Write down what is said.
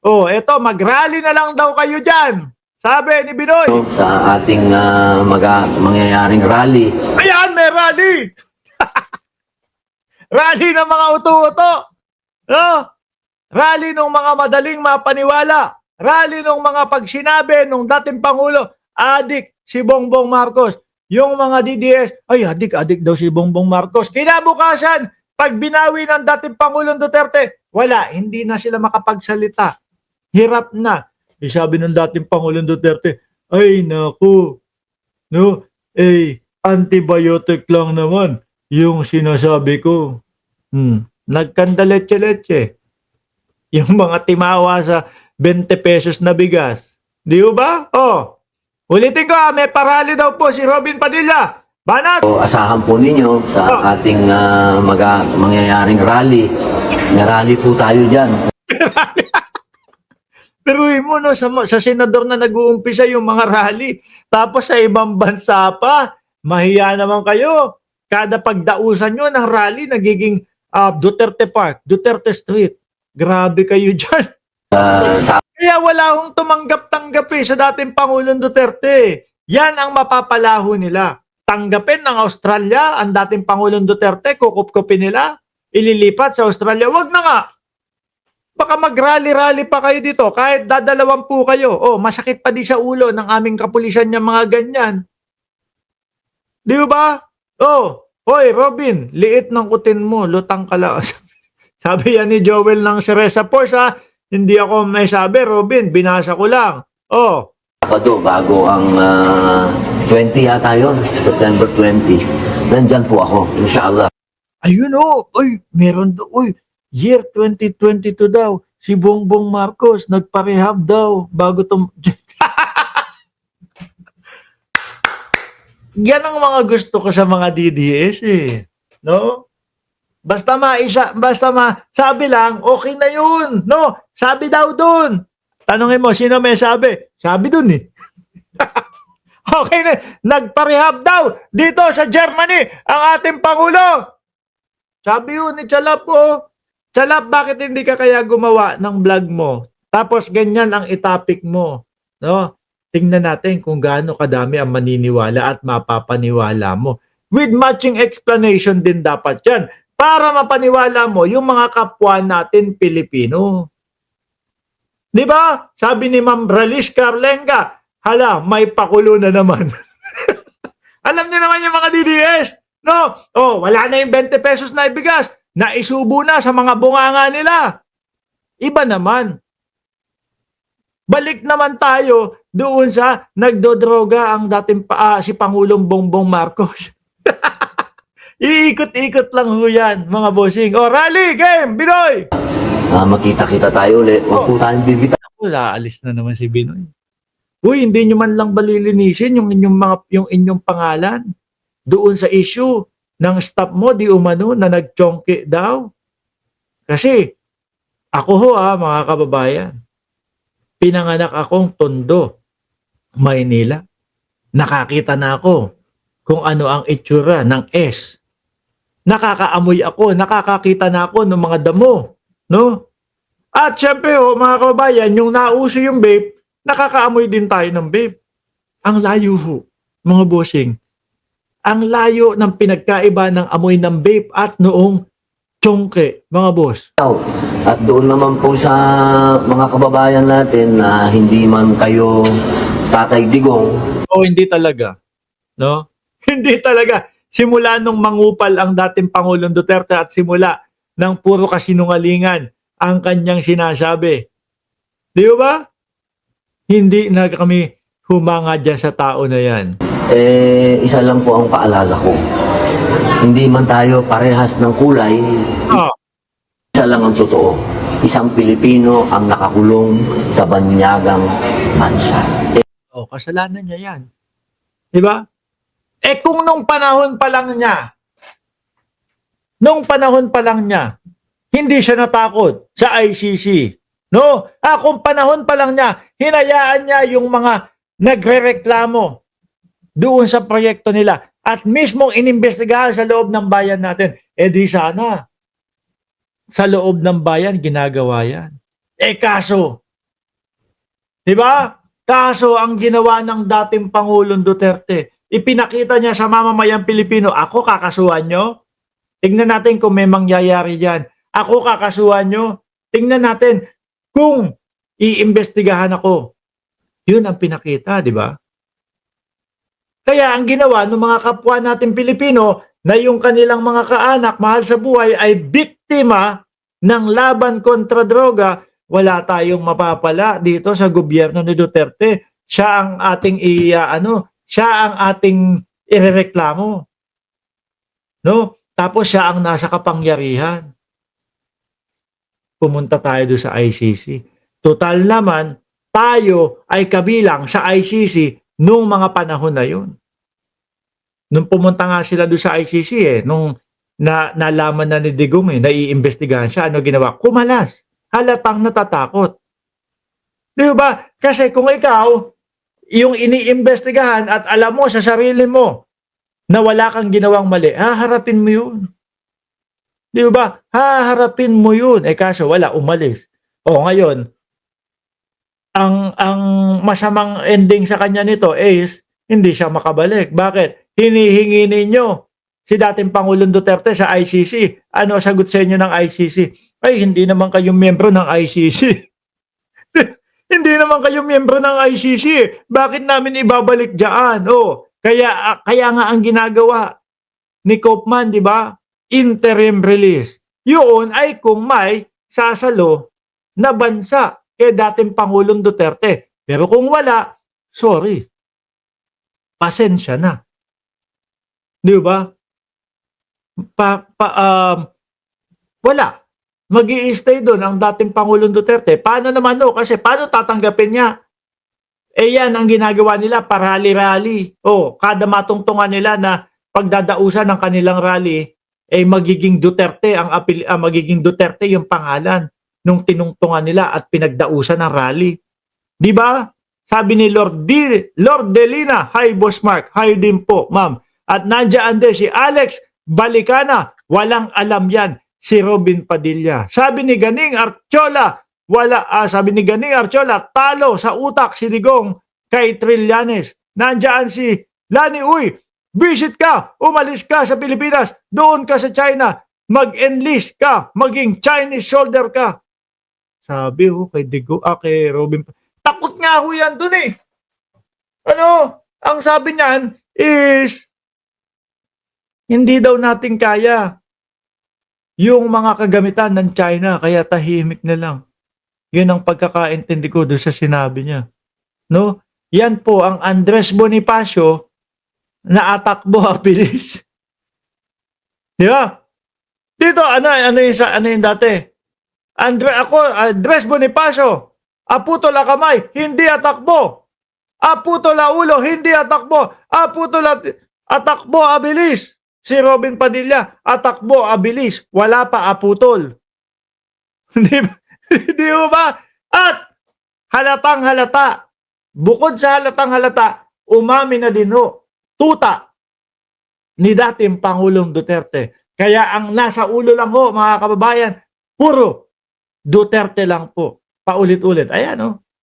Oh, eto, mag-rally na lang daw kayo dyan. Sabi ni Binoy. Sa ating mangyayaring rally. Ayan, may rally. Rally ng mga uto-uto. No? Rally ng mga madaling mapaniwala. Rally ng mga pagsinabi ng dating Pangulo, adik si Bongbong Marcos. Yung mga DDS, ay adik daw si Bongbong Marcos. Kinabukasan, pag binawi ng dating Pangulong Duterte, wala, hindi na sila makapagsalita. Hirap na. Sabi ng dating Pangulong Duterte, ay naku, no, antibiotic lang naman yung sinasabi ko. Nagkandaletse-letse. Yung mga timawa sa 20 pesos na bigas. Di ba? Oh, ulitin ko, may parali daw po si Robin Padilla. Banat! So, asahan po ninyo sa ating mangyayaring rally. May rally po tayo dyan. Peruin mo, no, sa senador na nag-uumpisa yung mga rally. Tapos sa ibang bansa pa, mahiya naman kayo. Kada pagdausan nyo ng rally, nagiging Duterte Park, Duterte Street. Grabe kayo dyan. Kaya wala akong tumanggap-tanggap sa dating Pangulong Duterte. Yan ang mapapalaho nila. Tanggapin ng Australia ang dating Pangulong Duterte, kukup-kupin nila, ililipat sa Australia. Wag na nga. Baka mag-rally-rally pa kayo dito, kahit dadalawan po kayo. Oh, masakit pa di sa ulo ng aming kapulisan niya mga ganyan. Di ba? Oh, hoy Robin, liit ng kutin mo, lutang ka lang. Sabi yan ni Joel ng Ceresa Force, ha? Hindi ako may sabi, Robin, binasa ko lang. Oh. Bago ang 20 yata yun, September 20. Nandyan po ako, inshallah. Ayun oy, meron daw, year 2022 daw, si Bongbong Marcos nagpa-rehab daw bago Yan ang mga gusto ko sa mga DDS no? Basta sabi lang, okay na yun, no? Sabi daw dun. Tanungin mo, sino may sabi? Sabi dun Okay na, nagpa-rehab daw dito sa Germany ang ating Pangulo. Sabi yun ni Chalap, Chalap, bakit hindi ka kaya gumawa ng vlog mo? Tapos ganyan ang itapik mo. No? Tingnan natin kung gaano kadami ang maniniwala at mapapaniwala mo. With matching explanation din dapat yan. Para mapaniwala mo yung mga kapwa natin Pilipino. Di ba? Sabi ni Ma'am Ralis Carlenga, hala, may pakulo na naman. Alam niyo naman yung mga DDS. No? Oh, wala na yung 20 pesos na ibigas. Naisubo na sa mga bunganga nila. Iba naman. Balik naman tayo doon sa nagdodroga ang dating si Pangulong Bongbong Marcos. Iikot-ikot lang ho yan, mga bossing. O, rally, game, Binoy! Makita-kita tayo ulit. Huwag po tayong bibita. Wala, alis na naman si Binoy. Uy, hindi nyo man lang balilinisin yung inyong pangalan doon sa issue ng staff mo, di umano, na nagchongke daw. Kasi, ako mga kababayan, pinanganak akong Tondo, Maynila. Nakakita na ako kung ano ang itsura ng S. Nakakaamoy ako, nakakakita na ako ng mga damo, no? At syempre mga kababayan, yung nauso yung vape, nakakaamoy din tayo ng vape. Ang layo mga bossing. Ang layo ng pinagkaiba ng amoy ng vape at noong chongke, mga boss. At doon naman po sa mga kababayan natin na hindi man kayo Tatay Digong. Hindi talaga. No? Hindi talaga. Simula nung mangupal ang dating Pangulong Duterte at simula ng puro kasinungalingan ang kanyang sinasabi. Di ba? Hindi na kami humanga dyan sa tao na yan. Isa lang po ang paalala ko. Hindi man tayo parehas ng kulay, isa lang ang totoo. Isang Pilipino ang nakakulong sa banyagang bansa. Kasalanan niya yan. Di ba? Kung nung panahon pa lang niya, hindi siya natakot sa ICC. No? Kung panahon pa lang niya, hinayaan niya yung mga nagrereklamo doon sa proyekto nila at mismong inimbestigahan sa loob ng bayan natin. Di sana sa loob ng bayan ginagawa yan. Kaso, Di ba? Kaso ang ginawa ng dating Pangulong Duterte, ipinakita niya sa mamamayang Pilipino, ako kakasuhan nyo? Tingnan natin kung may mangyayari dyan. Ako kakasuhan nyo? Tingnan natin kung iimbestigahan ako. Yun ang pinakita, di ba? Kaya ang ginawa ng mga kapwa natin Pilipino na yung kanilang mga kaanak, mahal sa buhay, ay biktima ng laban kontra droga, wala tayong mapapala dito sa gobyerno ni Duterte. Siya ang ating siya ang ating irereklamo. No? Tapos siya ang nasa kapangyarihan. Pumunta tayo doon sa ICC. Total naman, tayo ay kabilang sa ICC nung mga panahon na yun. Nung pumunta nga sila doon sa ICC nung nalaman na ni Digong naiimbestigahan siya, ano ginawa? Kumalas. Halatang natatakot. Di ba? Kasi kung ikaw, yung iniimbestigahan at alam mo sa sarili mo na wala kang ginawang mali, haharapin mo yun. Di ba? Haharapin mo yun. Kaso wala, umalis. O ngayon, ang masamang ending sa kanya nito is hindi siya makabalik. Bakit? Hinihingi ninyo si dating Pangulong Duterte sa ICC. Ano sagot sa inyo ng ICC? Ay, hindi naman kayo miyembro ng ICC. Hindi naman kayo miyembro ng ICC. Bakit namin ibabalik diyan? Kaya nga ang ginagawa ni Koopman, di ba? Interim release. Yun ay kung may sasalo na bansa kay dating Pangulong Duterte. Pero kung wala, sorry. Pasensya na. Di ba? Wala. Mag-i-stay doon ang dating Pangulong Duterte. Paano naman kasi paano tatanggapin niya? Yan ang ginagawa nila, parali-rally. Kada matungtungan nila na pagdadausan ng kanilang rally, magiging Duterte magiging Duterte yung pangalan nung tinungtungan nila at pinagdausan ng rally. Di ba? Sabi ni Lord Delina, hi Boss Mark, hi din po, ma'am. At nandiyan din si Alex Balikana, walang alam yan. Si Robin Padilla. Sabi ni Ganing Archola, talo sa utak si Digong kay Trillanes. Nandiyan si Lani Uy, visit ka, umalis ka sa Pilipinas, doon ka sa China, mag-enlist ka, maging Chinese soldier ka. Sabi kay Digong, kay Robin, takot nga ho yan dun ang sabi niyan is, hindi daw natin kaya yung mga kagamitan ng China, kaya tahimik na lang. Yun ang pagkakaintindi ko doon sa sinabi niya. No? Yan po ang Andres Bonifacio na atakbo bilis. Di ba? Dito, ano yung dati? Andres Bonifacio, aputol la kamay, hindi atakbo. Aputol la ulo, hindi atakbo. Aputol atakbo abilis. Si Robin Padilla, atakbo, abilis, wala pa aputol. Di ba? At halatang halata, bukod sa halatang halata, umami na din tuta ni dating Pangulong Duterte. Kaya ang nasa ulo lang mga kababayan, puro Duterte lang po. Paulit-ulit. Ayan